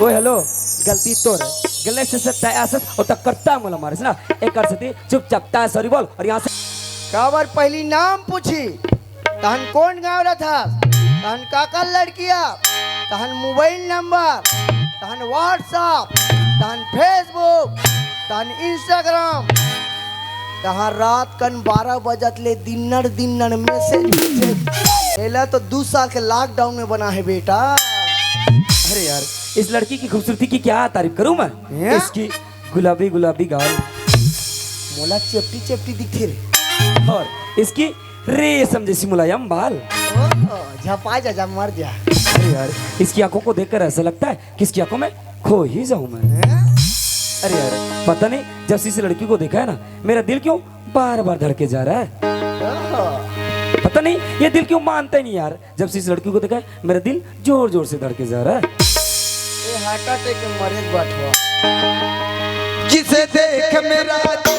ओ hello गलती तोर गले से सकता है आसत और टक्करता मला मारिस ना एक कर सकती चुपचाप ता सॉरी बोल और यहाँ से काबर पहली नाम पूछी तहन कौन गाँव रहा था तहन काका लड़किया तहन मोबाइल नंबर तहन व्हाट्सएप तहन फेसबुक तहन इंस्टाग्राम तहन रात कन 12 बजत ले दिनर मैसेज एला तो 2 साल के लॉकडाउन में बना है बेटा। अरे यार इस लड़की की खूबसूरती की क्या तारीफ करूं मैं इसकी गुलाबी गुलाबी गाल मोला चेपटी चेपटी दिखती रे और इसकी रेशम जैसी मुलायम बाल झपा जा मर जा। अरे यार इसकी आंखों को देखकर ऐसा लगता है कि इसकी आंखों में खो ही जाऊं मैं। अरे यार पता नहीं जब से इस लड़की को देखा है ना मेरा दिल क्यों बार बार धड़के जा रहा है। पता नहीं ये दिल क्यों मानता ही नहीं यार जब से इस लड़की को देखा है मेरा दिल जोर जोर से धड़के जा रहा है। ये हार्ट अटैक के मरीज बैठो जिसे देख मेरा दिल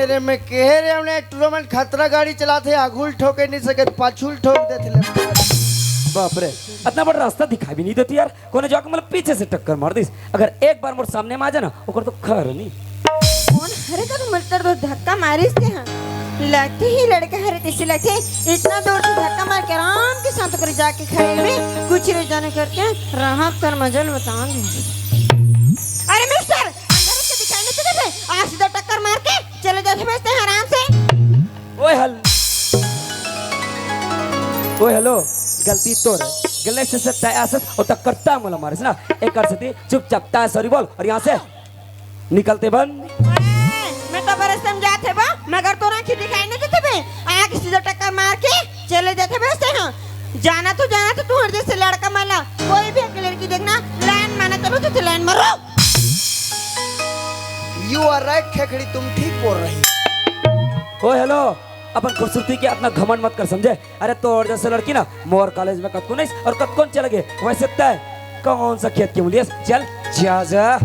रे में कह रहे हमने टूर्नामेंट खतरा गाड़ी चलाते आगुल ठोके नहीं सके पाछुल ठोक देते बाप रे इतना बड़ा रास्ता दिखाई भी नहीं देती यार कोने जाके मतलब पीछे से टक्कर मार दी अगर एक बार मोर सामने में आ जाना ओकर तो खैर नहीं कौन हरे का मरतर दो धक्का मारिस थे हां लगते ही लड़का हरे तिसे लगते इतना दूर से धक्का मार के आराम के साथ कर जाके खड़े में कुछ रे जाने करके राहत कर मजल बता दे। अरे मिस्टर अंदर से दिखाई नहीं देते आज सीधा टक्कर मार के चले जाते बेचते हैं आराम से। ओए हेलो गलती तोर गले से सकता है आसत और टक्करता मला मारिस ना एक कर सकती चुपचाप ता सॉरी बोल और यहाँ से निकलते बन। मैं तो बड़े समझाते बा मगर तोरा की दिखाई नहीं देते बे आके सीधा टक्कर मार के चले जाते बेचते हैं। जाना तो तू हर जैसे लड़का माला कोई भी एक लड़की देखना लाइन माना चलो तो लाइन मारो। यू आर राइट खेखड़ी तुम ठीक बोल रही। ओ हेलो अपन खूबसूरती के अपना घमंड मत कर समझे। अरे तो और जैसे लड़की ना मोर कॉलेज में कतको नहीं और कतकोन चले गए वैसे तय कौन सा खेत की मूलियस चल जा जा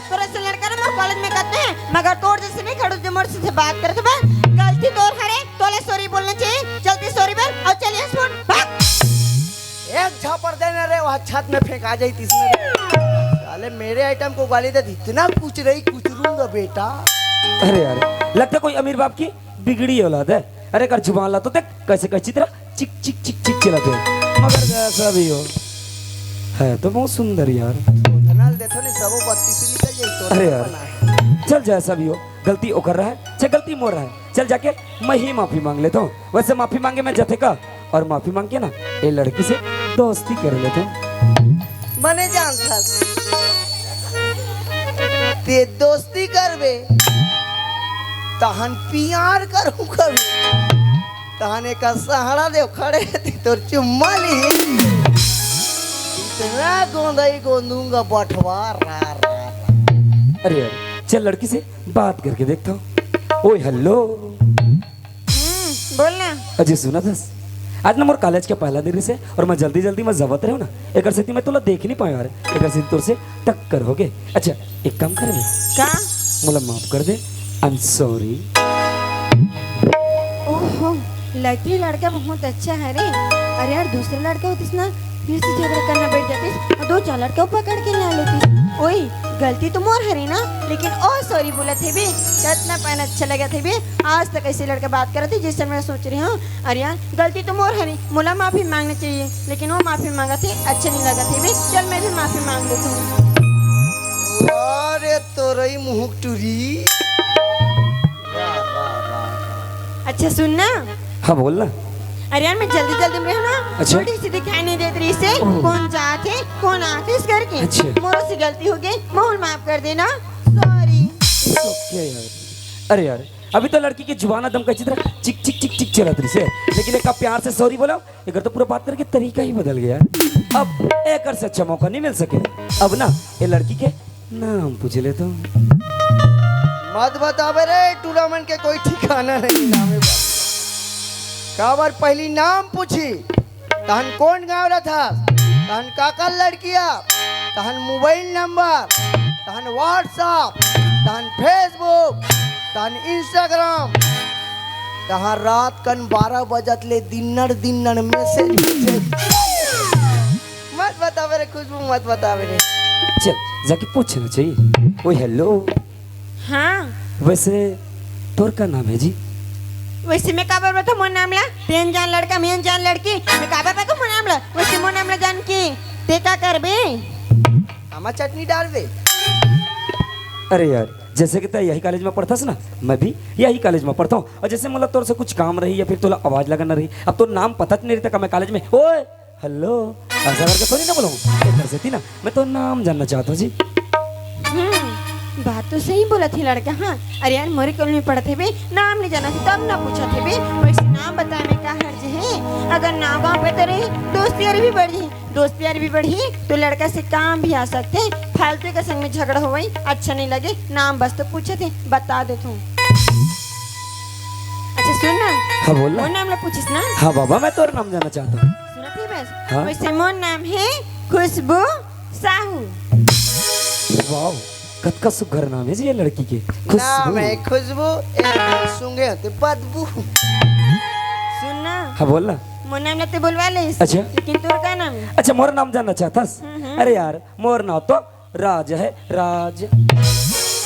तोरे से लड़का ना मोर कॉलेज में करते हैं मगर तोर जैसे नहीं खड़ो जो मोर से बात करते बा गलती तोर हरे तोले सॉरी बोलना चाहिए जल्दी सॉरी बोल और चलिए फोन भाग। एक झापड़ देना रे वहाँ छत में फेंक आ जाई इसमें साले मेरे आइटम को गाली दे इतना कुछ रही कुछ रूंगा बेटा। अरे यार लगता कोई अमीर बाप की बिगड़ी औलाद है। अरे कर जुबान ला तो देख कैसे कैसी तरह चिक चिक चिक चिक चलाते हैं मगर जैसा भी हो है तो बहुत सुंदर यार। देखो नहीं सबो बत्ती से निकल जाई तो। अरे यार चल जैसा भी हो गलती वो कर रहा है चाहे गलती मोर रहा है चल जाके मैं ही माफी मांग लेता हूँ। वैसे माफी मांगे मैं जथे का और माफी मांग के ना ये लड़की से दोस्ती कर लेता हूँ। मने जान था ते दोस्ती करबे तहन प्यार करूं कभी तहन एक सहारा दे खड़े तोर चुम्मा ली इतना गोंदाई गोंदूंगा बटवार रा रा। अरे यार चल लड़की से बात करके देखता हूँ। ओए हेलो बोलना अजय सुना था आज ना मोर कॉलेज के पहला दिन से और मैं जल्दी में जबत रहे ना एक से मैं तुला देख नहीं पाया यार एक से तोर से टक्कर हो गए। अच्छा एक काम कर का मुला माफ कर दे आई एम सॉरी। ओहो लड़की लड़का बहुत अच्छा है रे। अरे यार दूसरे लड़के होतीस ना फिर से झगड़ा करना बैठ जाती और दो चार लड़के पकड़ के ला लेती। ओए गलती तो मोर हरी ना, लेकिन ओ सॉरी बोला थे भी कितना पान अच्छा लगा थे भी। आज तक ऐसे लड़का बात कर रही थी जिससे मैं सोच रही हूँ अरे यार गलती तो मोर हरी, मोला माफी मांगना चाहिए, लेकिन वो माफी मांगा थे अच्छा नहीं लगा थे भी। चल मैं भी माफी मांग लेती हूँ। अरे तो रही मुँह टूरी। अच्छा सुनना। हाँ बोलना। अरे यार मैं जल्दी जल्दी में हूँ ना, अच्छा। थोड़ी सी दिखाई नहीं देती रही से कौन जाते कौन आते इस घर के। अच्छा। मोर से गलती हो गई, मोहन माफ कर देना, सॉरी। क्या यार, अरे यार अभी तो लड़की की जुबान दम का चित्र चिक चिक चिक चिक चला रही से, लेकिन एक प्यार से सॉरी बोला एक तो पूरा बात करके तरीका ही बदल गया। अब एक से अच्छा मौका नहीं मिल सके। अब ना ये लड़की के नाम पूछ लेता हूँ। मत बतावे रे, टूर्नामेंट के कोई ठिकाना नहीं नामे बा। काबर पहली नाम पूछी तहन कौन गाँव रहा था, तहन काका लड़किया, तहन मोबाइल नंबर, तहन व्हाट्सएप, तहन फेसबुक, तहन इंस्टाग्राम, तहन रात कन 12 बजत ले दिनर मैसेज भेजे। मत बतावे रे खुशबू, मत बतावे रे। चल जाके पूछना चाहिए। ओ हेलो, हाँ वैसे तोर का नाम है जी? वैसे मैं काबर बता मोर नाम ला, तेन जान लड़का मेन जान लड़की, मैं काबर बता मोर नाम ला, वैसे मोर नाम ला जान की ते का करबे? हमा चटनी डाल दे। अरे यार जैसे कि तय यही कॉलेज में पढ़ता ना, मैं भी यही कॉलेज में पढ़ता हूँ। और जैसे मतलब तोर से कुछ काम रही या फिर तोला आवाज लगाना रही, अब तो नाम पता नहीं रहता मैं कॉलेज में ओए हेलो ऐसा करके थोड़ी ना बोलूँ। इधर से थी ना, मैं तो नाम जानना चाहता हूँ जी। बात तो सही बोला थी लड़का। हाँ अरे यार मोरे कॉलेज में पढ़ते भी नाम नहीं जाना थी तब ना पूछा थे भी, वैसे नाम बताने का हर्ज है। अगर नाम गाँव पे तो रही दोस्त यारी भी बढ़ी, दोस्त यारी भी बढ़ी तो लड़का से काम भी आ सकते। फालतू के संग में झगड़ा हो गई अच्छा नहीं लगे, नाम बस तो पूछे थे बता दे तू। अच्छा सुन ना। हाँ बोल वो ना। नाम ला पूछिस ना। हाँ बाबा मैं तोर नाम जानना चाहता हूँ। सुना थी बस। हाँ? वैसे मोर नाम है खुशबू साहू। वाह कत का सुघर नाम है जी ये लड़की के। नाम है खुशबू, एक सूंघे होते बदबू। सुन ना। हाँ बोल ना। मोर नाम लेते बोलवा ले। अच्छा। लेकिन तोर का नाम है? अच्छा मोर नाम जानना चाहतास? अरे यार मोर नाम तो राज है, राज।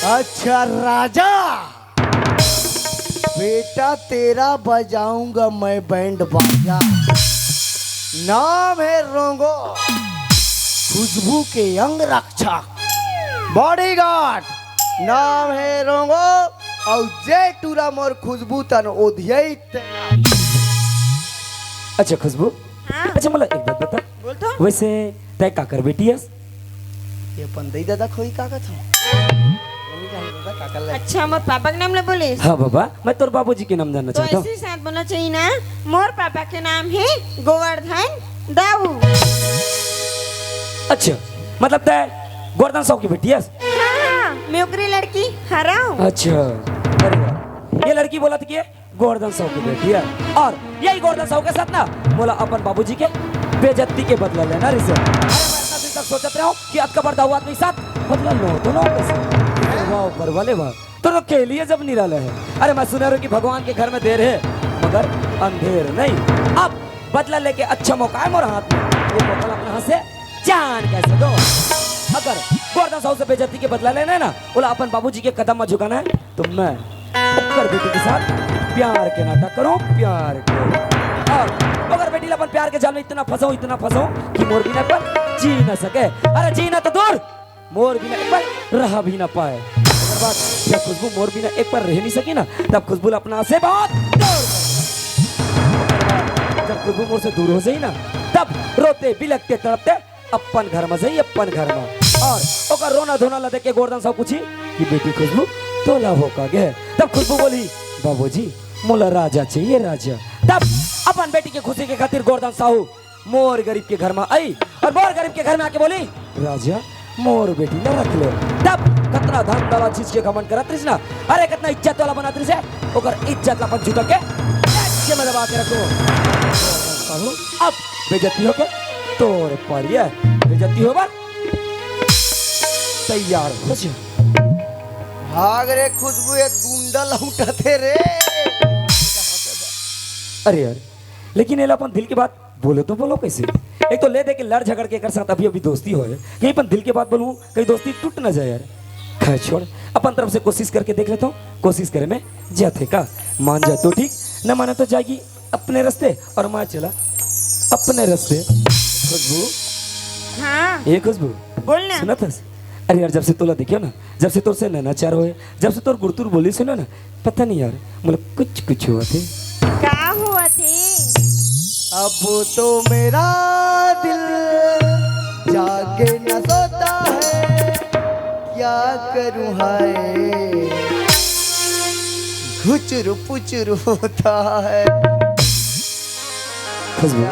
अच्छा राजा, बेटा तेरा बजाऊंगा मैं बैंड बाजा। नाम है रोंगो, खुशबू के अंग रक्षक, बॉडीगार्ड। नाम है रोंगो और जय टूरा मोर खुशबू तन ओधियई तेरा। अच्छा खुशबू, हाँ अच्छा मतलब एक बात बता, बोल तो। वैसे तय का कर बेटी है? ये पंदई दादा खोई काका था। अच्छा मोर पापा के नाम ले बोले? हाँ बाबा मैं तोर बाबूजी के नाम जानना तो चाहता हूँ। ऐसे साथ बोलना चाहिए ना। मोर पापा के नाम है गोवर्धन दाऊ। अच्छा मतलब तय गोवर्धन साहू की बेटी है? हाँ मैं ओकरी लड़की हराऊं। अच्छा अरे यार ये लड़की बोला थी कि गोवर्धन साहू की बेटी है, और यही गोवर्धन साहू के साथ ना बोला अपन बाबूजी के बेइज्जती के बदला लेना रिसे। अरे मैं इतना दिन तक सोचत रहा हूँ कि अत कबर दाऊ आदमी साथ बदला लो तो ना कैसे। वाह ऊपर वाले वाह, तो के लिए जब निराला है। अरे मैं सुना रहा हूँ कि भगवान के घर में देर है मगर अंधेर नहीं। अब बदला लेके अच्छा मौका है मोर हाथ में, ये मौका अपने हाथ से जान कैसे दो। अगर गोवर्धन साहू से बेइज्जती के बदला लेना है ना, बोला अपन बाबूजी के कदम में झुकाना है, तो मैं कर बेटी के साथ प्यार के नाटक करो, प्यार के। और अगर बेटी अपन प्यार के जाल में इतना फंसाऊं कि मोर बिना पर जी न सके। अरे जीना तो दूर, मोर बिना एक बार रह भी ना पाए। अगर बात जब खुशबू मोर बिना एक बार रह नहीं सकी ना, तब खुशबू अपना से बहुत दूर। जब खुशबू मोर से दूर हो जाई ना, तब रोते बिलकते तड़पते अपन घर में जाई, अपन घर में। और ओकर रोना धोना ला देख के गोवर्धन साहू पूछी कि बेटी खुशबू तोला हो का गे। तब खुशबू बोली बाबूजी मोला राजा चाहिए, राजा। तब अपन बेटी के खुशी के खातिर गोवर्धन साहू मोर गरीब के घर में आई, और मोर गरीब के घर में आके बोली राजा मोर बेटी न रख ले। तब कितना धन दौलत चीज के घमंड करत रहिस ना, अरे कितना इज्जत वाला बनत रहिस है, ओकर इज्जत अपन जुटा के के में दबा के रखो। अब बेइज्जती हो के तोर पर ये बेइज्जती होबर तैयार हो जा। भाग रे खुशबू, एक गुंडा लौटते रे। अरे यार लेकिन एला अपन दिल की बात बोलो तो बोलो कैसे? एक तो ले दे के लड़ झगड़ के कर साथ अभी अभी दोस्ती हो कहीं अपन दिल के बात बोलूं कहीं दोस्ती टूट ना जाए यार। खैर छोड़, अपन तरफ से कोशिश करके देख लेता हूँ। कोशिश करे में जाते का मान जाए तो ठीक, न माने तो जाएगी अपने रास्ते और माँ चला अपने रास्ते। खुशबू, हाँ ये खुशबू बोलना। सुना था? अरे यार जब से तोला देखियो ना, जब से तोर से नैनाचार होए, जब से तोर गुड़तुर बोली सुनो ना, पता नहीं यार मतलब कुछ हुआ थे। क्या हुआ थे? अब तो मेरा दिल जागे न सोता है, क्या करूं हाय, घुचरू पुचरू होता है। खुशबू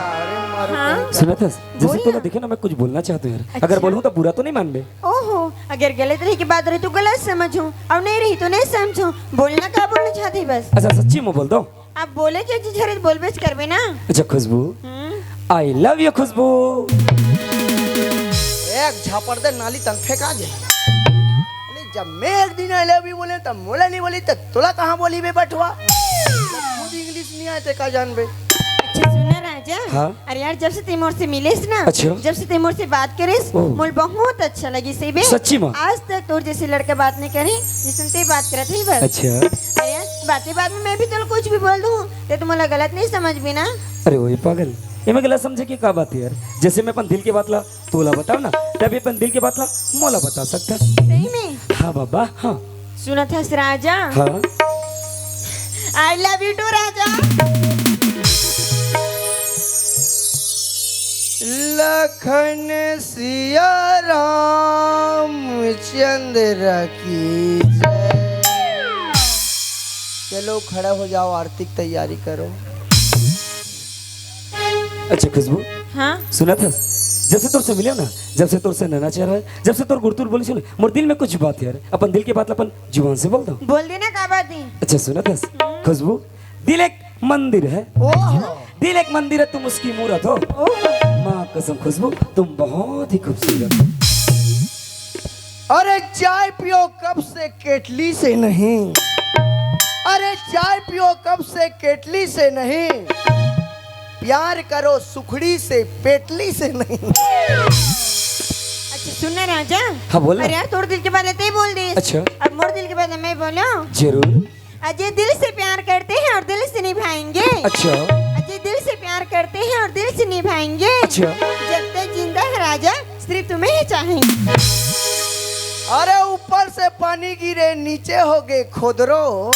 हाँ सुना था? जैसे बोल तोला ना। देखे ना मैं कुछ बोलना चाहता हूँ यार, अच्छा। अगर बोलूँ तो बुरा तो नहीं मान बे। ओहो, अगर गलत रही की बात रही तो गलत समझो और नहीं रही तो नहीं समझो। बोलना क्या बोलना चाहती बस। अच्छा सच्ची में बोल दो। आप बोले जो जी झरे बोल बेच करबे ना। अच्छा खुशबू, आई लव यू खुशबू। एक झापड़ दे नाली तंग फेंका जाए। अरे जब मैं एक दिन आई लव यू बोले तब मोला नहीं बोली, तब तोला कहाँ बोली बे बटवा? खुद इंग्लिश नहीं आते का जान बे। अच्छा सुना राजा, हाँ? अरे यार जब से तैमूर से मिलेस ना, अच्छा। जब से तैमूर से बात करेस ओह। मुझे बहुत अच्छा लगी से बे। सच्ची में? आज तक तोर जैसे लड़का बात नहीं करी जिसन ते बात करत ही बस। अच्छा अरे यार बातें बात में मैं भी तो कुछ भी बोल दूं तो तुम गलत नहीं समझ भी ना। अरे वही पागल, ये मैं गलत समझे कि क्या बात है यार। जैसे मैं अपन दिल की बात ला तोला बताओ ना, तभी अपन दिल की बात ला मोला बता सकता। सही में? हाँ बाबा हाँ। सुना था राजा, हाँ आई लव यू टू राजा। लखन सिया राम चंद्र की जय। चलो खड़ा हो जाओ, आरती की तैयारी करो। अच्छा खुशबू हाँ सुना था? जब से तोर से मिले ना, जब से तोर से नैनाचार है, जब से तोर गुड़तुर बोली सुन, मोर दिल में कुछ बात यार, अपन दिल की बात अपन जुबान से बोल दो। बोल देना क्या बात है। अच्छा सुना था खुशबू, दिल एक मंदिर है, दिल एक मंदिर है, तुम उसकी मूरत हो। माँ कसम खुशबू तुम बहुत ही खूबसूरत हो। अरे चाय पियो कब से केटली से नहीं, अरे चाय पियो कब से केटली से नहीं, प्यार करो सुखड़ी से पेटली से नहीं। अच्छा सुनना राजा। हाँ बोल ना। अरे यार तोड़ दिल के बात लेते ही बोल दे। अच्छा। अब मोर दिल के बात मैं बोलो। जरूर। अजय दिल से प्यार करते हैं और दिल से निभाएंगे। अच्छा अजय दिल से प्यार करते हैं और दिल से निभाएंगे। अच्छा। जब तक जिंदा है राजा सिर्फ तुम्हें ही चाहेंगे। अरे ऊपर से पानी गिरे नीचे हो गए खोदरो,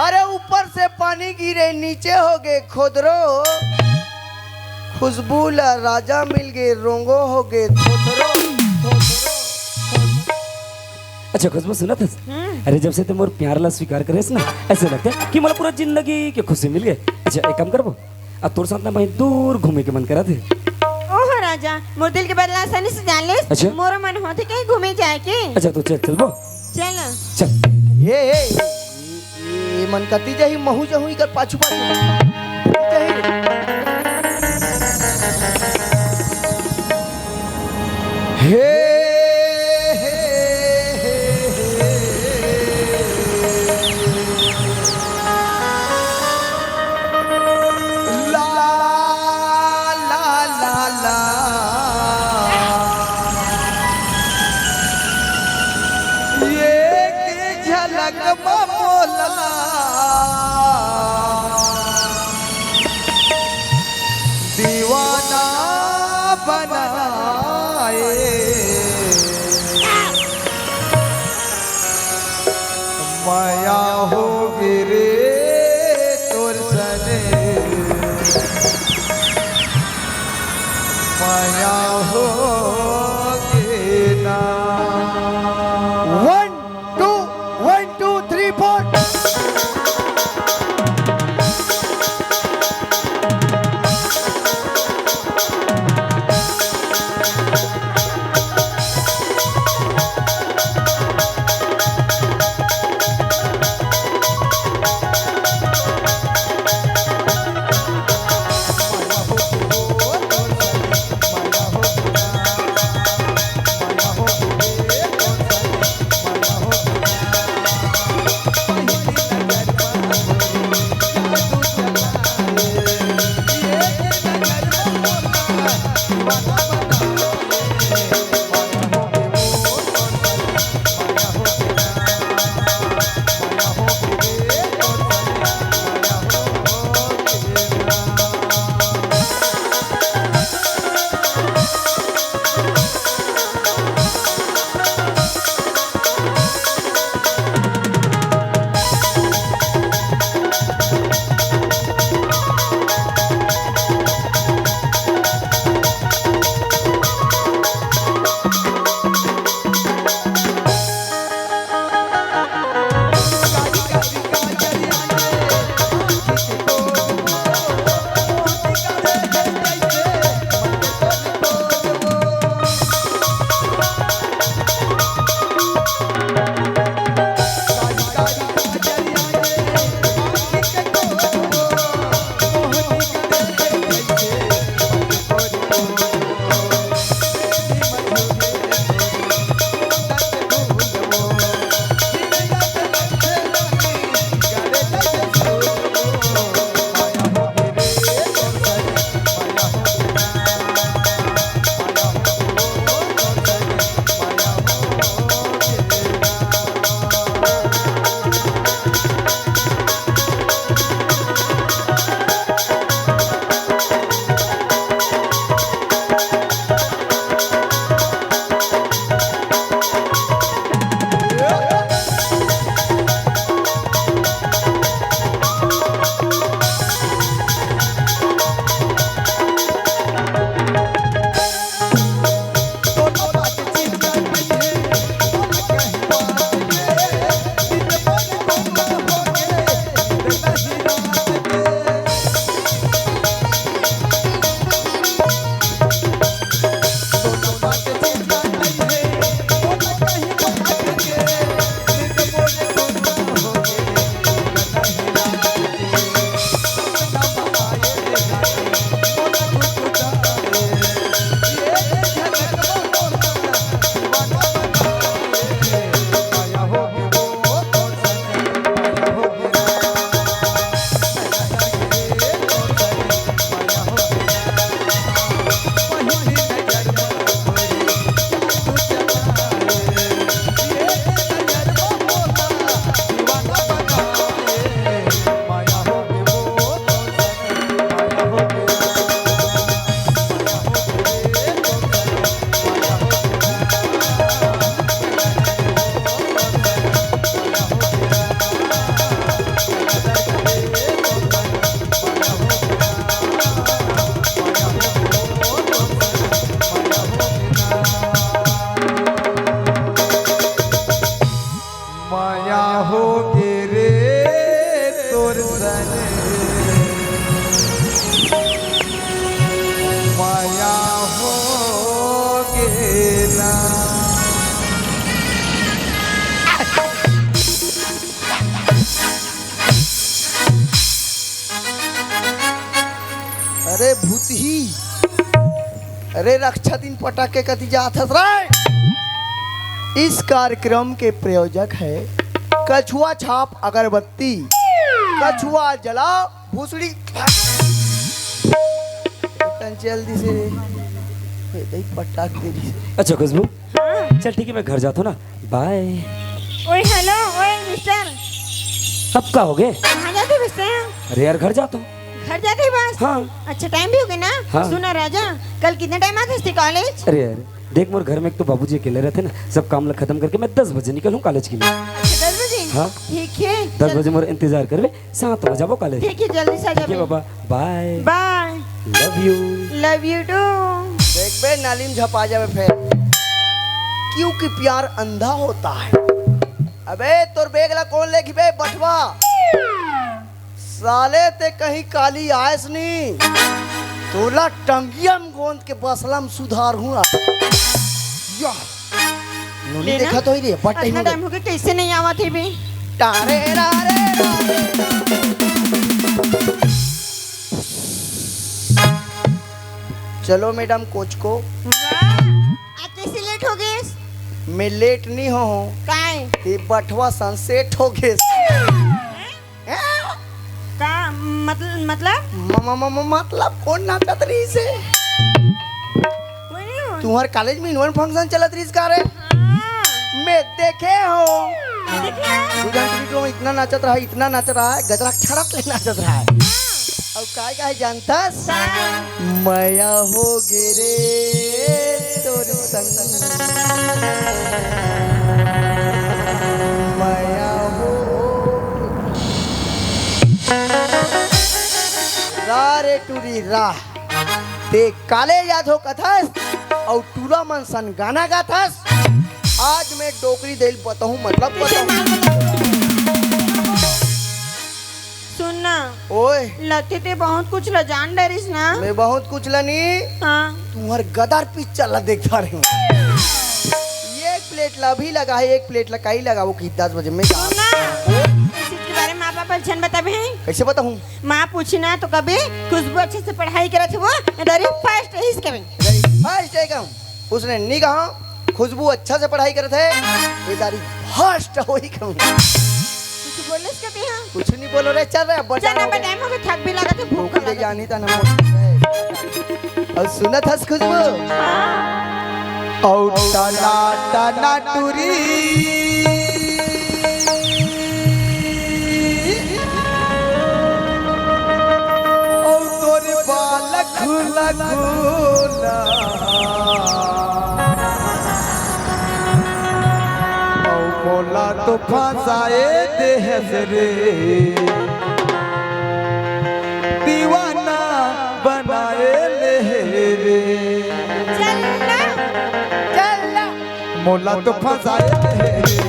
अरे ऊपर से पानी गिरे नीचे हो गए खोदरो, खुशबू ला राजा मिल गए रोंगो हो गए थोथरो थोथरो। अच्छा खुशबू सुना था? अरे जब से तुम और प्यार ला स्वीकार करे ना, ऐसे लगता है कि मतलब पूरा जिंदगी की खुशी मिल गई। अच्छा एक काम करो, अब तोर साथ ना भाई दूर घूमे के मन करा थे। ओहो राजा, मोर दिल के बदला आसानी से जान ले। अच्छा। मोर मन होते कहीं घूमे जाए के। अच्छा तो चल चल बो चलो चल। ये मन करती जाही महू जहू इकर पाछू पाछू हे ला ला ला ला एक झलक मोला दीवाना बनाए, माया हो गिरे तोर सने, माया हो गिना। 1 2 3 4 माया हो अरे भूतही, अरे रक्षा दिन पटाखे कति जात हस रे। इस कार्यक्रम के प्रायोजक है कछुआ छाप अगरबत्ती। कछुआ जला भूसड़ी जल्दी से दही पटाख दे दी। अच्छा खुशबू, चल ठीक है मैं घर जाता हूँ ना, बाय। ओए हेलो, ओए मिस्टर, अब का हो गए? कहाँ जाते बसते हैं? अरे यार घर जाता हूँ। घर जाते ही बस? हाँ। अच्छा टाइम भी हो गया ना? हाँ। सुना राजा, कल कितने टाइम आते थे कॉलेज? अरे यार देख, मोर घर में एक तो बाबूजी अकेले रहते ना, सब काम खत्म करके मैं 10 बजे निकलूँ कॉलेज के लिए। अच्छा 10 बजे? हाँ। ठीक है 10 बजे मोर इंतजार करवे, 7 बजे जाबो कॉलेज। ठीक है, जल्दी से आ ठीक है जाओ। बाबा, bye bye. Love you too. देख बे नालीम झपा जावे फिर, क्योंकि प्यार अंधा होता है। अबे तोर बेगला कौन लेगी बे बटवा? साले ते कहीं काली आयस नहीं, तोला टंगियम गोंद के बसलम सुधार हूँ। नूली देखा तो ही रे बट इतना टाइम हो गया, कैसे नहीं आवा थे बे? तारे रारे चलो मैडम कोच को। आज कैसे लेट हो गए? मैं लेट नहीं हो काय? ये बटवा सनसेट हो गए। का मतलब? मतलब कौन नाचत रही से? तुम्हारे कॉलेज में इनवन फंक्शन चलत रही इसका रे हाँ, मैं देखे हो देखिए तो इतना नाचत रहा इतना नाच रहा है गजरा छड़क ले नाचत रहा है और काय काय जानतस माया हो गिरे तोर संग माया हो रा रे टूरी रा ते काले याद हो कथस और टूरा मन सन गाना गाथस आज मैं डोकरी दिल बताऊं मतलब बताऊं सुनना ओए लगते थे बहुत कुछ ल जान डरिस ना मैं बहुत कुछ लनी हाँ तुम्हारे गदर पिक्चर ला देखता रही हूँ ये एक प्लेट ला भी लगा है एक प्लेट ला कहीं लगा वो कि 10 बजे में जा सुनना इस चीज के बारे में माँ पापा छन बताबे हैं कैसे बताऊं माँ पूछना तो कभी खुशबू अच्छे से पढ़ाई करे थे वो इधर फर्स्ट इस कभी फर्स्ट है उसने नहीं कहा खुशबू अच्छा से पढ़ाई करे थे ये दारी फर्स्ट हो ही कहूँ कुछ बोले कभी हाँ कुछ नहीं बोलो रे चल रहे चल ना टाइम हो गया थक भी लगा थे भूख ले लगा जानी था ना और सुना था खुशबू और टना टना टूरी और तोरे बाल खुला खुला और बोला तो फंसाए देह रे दीवाना बनाए ले रे चल ना चल मोला तो फंसाए ले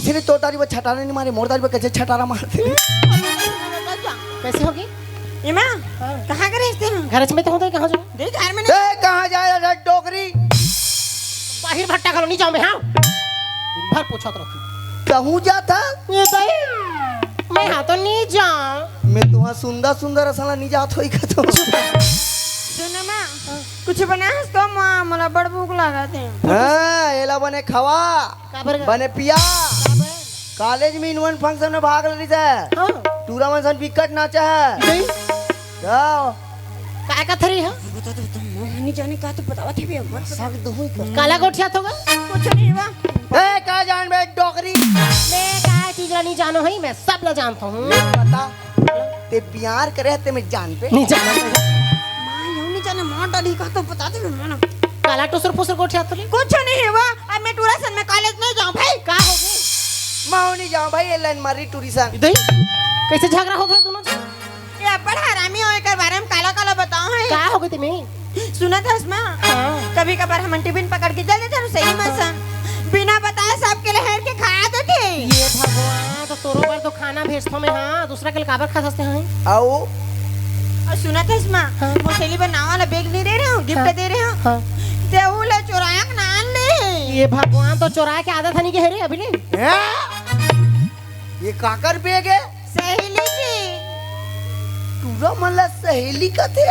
इसलिए तो तारी वो छटारा नहीं मारे मोर तारी वो कैसे छटारा मारते कैसे होगी इमा कहाँ के रहते हैं घर में तो होता है कहाँ जाऊँ देख घर में ए कहाँ जाए रे डोकरी बाहर भट्टा करो नहीं जाऊँ मैं हाँ दिन भर पूछा तो रहती कहूँ जाता ये तो मैं हाँ तो नहीं जाऊँ मैं तुम्हारा सुंदर सुंदर असला नहीं जात होई का तो सुनो माँ कुछ बना तो माँ मला बड़ भूख लगा थे हाँ एला बने खवा काबर बने पिया कॉलेज में इनवन फंक्शन में भाग ले थे हाँ टूरा मनसन विकट नाचा है जाओ काय का थरी है बता दो तुम नहीं जाने का तो बतावा थे भी मत सब दुहुई कर काला गोठिया होगा कुछ नहीं हुआ ए का जान बे डोकरी मैं काय चीज नहीं जानो है मैं सब ला जानता हूँ पता ते प्यार करे ते मैं जान पे नहीं जाना माँ यूं नहीं जाने माँ डाली का तो बता दे मैं काला टुसर फुसर गोठिया थरी कुछ नहीं हुआ अब मैं टूरासन में कॉलेज नहीं जाऊँ भाई का हो गई माँ नहीं जाऊँ भाई ये लाइन मारी टूरिसन इधर कैसे झगड़ा हो गया दोनों से ये बड़ा हरामी हो कर बारे में काला काला बताओ है का हो गई तुम्हें सुना था इसमें हाँ। कभी कभार हम टिफिन पकड़ के चल देते सही मसन बिना बताए सबके लहर के खाया तो थे ये भगवान तो तोरो पर तो खाना भेजतो में हाँ दूसरा के काबर खा सकते हैं आओ और सुना था इसमें हाँ। मुसेली बनावा वाला बैग नहीं दे रहे हो गिफ्ट हाँ। दे रहे हो हाँ ते वो ले चुराया के नान ले ये भगवान तो चोराए के आदत नहीं के है रे अभी ले ये काकर बेग है सहेली की टूरा मला सहेली का थे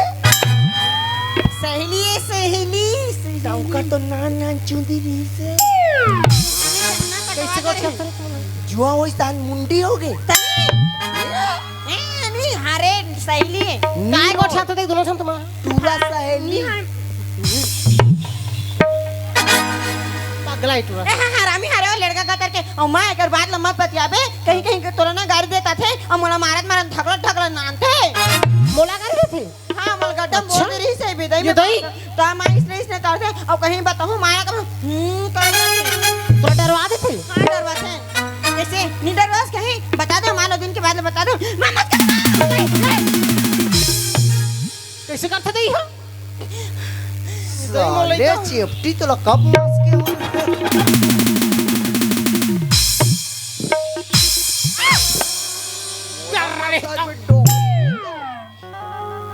सहेली है सहेली का तो नान नान चुंदी रही से कैसे गोठिया थरी जुआ होई तान मुंडी हो गए नहीं हरे सहेली काय को छातो देख दोनों छम तुम्हारा तूरा सहेली पगला इटुरा हरामी हरे वो लड़का का करके और मैं अगर बात लम्बा पतियाबे कहीं कहीं के तोरा ना गाड़ी देता थे और मोला मारत ढकलत नानते मोला कर रहे थे हाँ मोल गड्ढम बोल रही से विदाई ये दई तो मैं इसने करते और कहीं बताऊं माया का कर तो डरवा देते हाँ डरवा थे कैसे नहीं डरवास कहीं बता दो मान लो दिन के बाद बता दो मामा कैसे करते थे यहां साले चिपटी तो कब मास के हो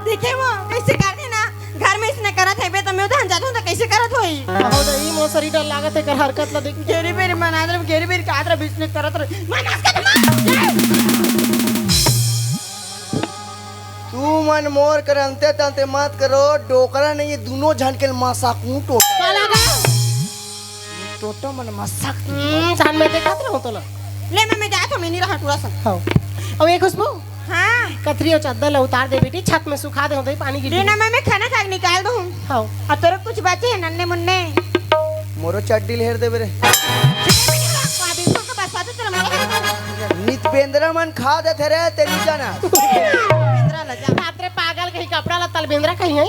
देखे वो कैसे करते ना घर में इसने करा थे बे तो मैं उधर जाता हूं तो कैसे करत होई हो दई मोसरी डर लागत है कर हरकत ला देख गेरी बेरी मनादर गेरी बेरी कादर बिजनेस करत रहे मामा तू मन मोर करंते तंते मत करो डोकरा नहीं ये दोनों झन के मासाकू टोटा का लगा टोटो मन मसाक सान में देखत रहो तो ला ले मैं जाता हूं मैं नहीं रहा थोड़ा सा हां अब एक खुशबू हां कतरी और चादर उतार दे बेटी छत में सुखा दे होते पानी गिर लेना मैं खाना खा के निकाल दूं हां और तेरे कुछ बचे हैं नन्ने मुन्ने मोरो चड्डी लेर दे बेरे नित बेंद्रा मन खा दे थे रे तेरी जाना रात्रे पागल कहीं कपड़ा ला तल बेंद्रा कहीं है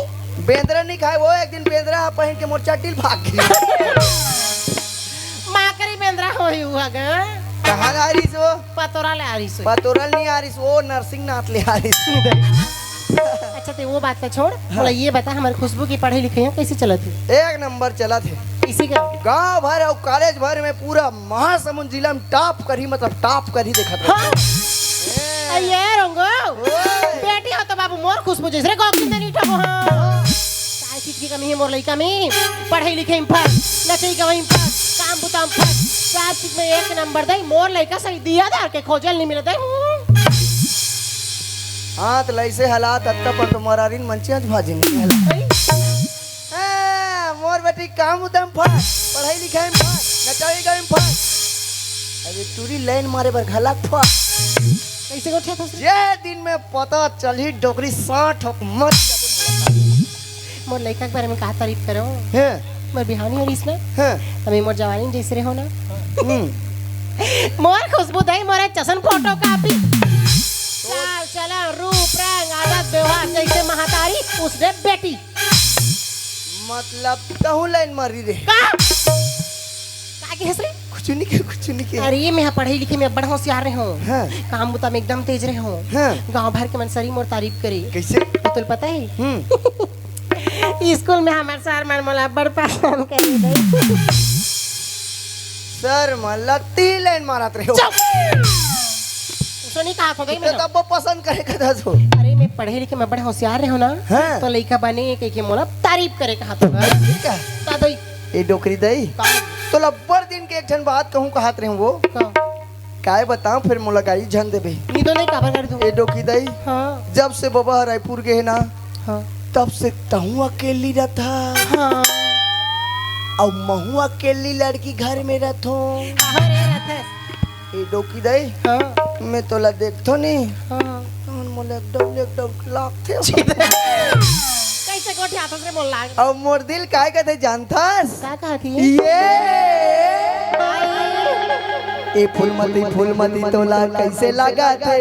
बेंद्रा नहीं खाए वो एक दिन बेंद्रा पहन के मोर चड्डी भाग गई मां करी बेंद्रा होई हुआ ग कहां आ रही सो पतोरा ले आ रही सो पतोरल नहीं आ रही वो नरसिंह नाथ ले आ रही अच्छा ते वो बात का छोड़ बोला ये बता हमारे खुशबू की पढ़ाई लिखाई कैसे चलत है एक नंबर चला थे इसी का गांव भर और कॉलेज भर में पूरा महासमुंद जिला में टॉप करी मतलब टॉप करी देखा था हां ये रंगो बेटी हो तो बाबू मोर खुशबू जैसे रे गॉक नहीं ठगो हां काय चीज की कमी है मोर लइका में पढ़ाई लिखाई में फर्स्ट नचई गवई में फर्स्ट काम बुताम फर्स्ट सब चीज में एक नंबर दई मोर लइका सही दिया दार के खोजल नहीं मिलत है हाथ लैसे हालात अत्ता पर तो मरारीन मंचिया भाजिन मोर बेटी काम उदम फस पढ़ाई लिखाई में फस नचाई गई में फस अरे टूरी लाइन मारे पर घलक फस कैसे को ठेक जे दिन में पता चली डोकरी 60 ठोक मत मोर लइका के बारे में का तारीफ करो हैं मोर बिहानी हो रहीस ना हैं अभी मोर जवानी जैसे रहो ना मोर खुशबू दई मोरे चसन फोटो कापी चाल चला रूप रंग आदत व्यवहार जैसे महातारी उसने बेटी मतलब कहूं लाइन मारी रे का की हंस रे कुछ नहीं के अरे मैं पढ़ाई लिखी में बड़ा होशियार रहे हो हाँ। काम बुता में एकदम तेज रहे हो हाँ। गांव भर के मनसरी मोर तारीफ करे कैसे तो पता है स्कूल में हमारे सर मन मोला बड़ पसंद करे दे सर मल्लती लाइन मारत रहे हो सुनी कहा हो गई तो मैं तब वो पसंद करे कदा सो अरे मैं पढ़े लिखे में बड़ा होशियार रहे हो ना हाँ। तो लइका बने के मोला तारीफ करे कहा तो ठीक है का दई ए डोकरी दई तो लब्बर दिन के एक जन बात कहूं कहत रहे वो का काय बताऊं फिर मोला गाड़ी झन देबे नी तो नहीं काबर कर दूं ए डोकी दई हां जब से बाबा रायपुर गए ना हां तब से तहु अकेली रहता हां और महू अकेली लड़की घर में रहतो अरे रथे ए डोकी दई हां मैं तोला देखतो नहीं हां कौन मोला एकदम लाख थे कैसे गोठी हाथ से बोल लाग और मोर दिल काय कहते जानथास का कहती ये है ए फूलमती तोला कैसे लगा थे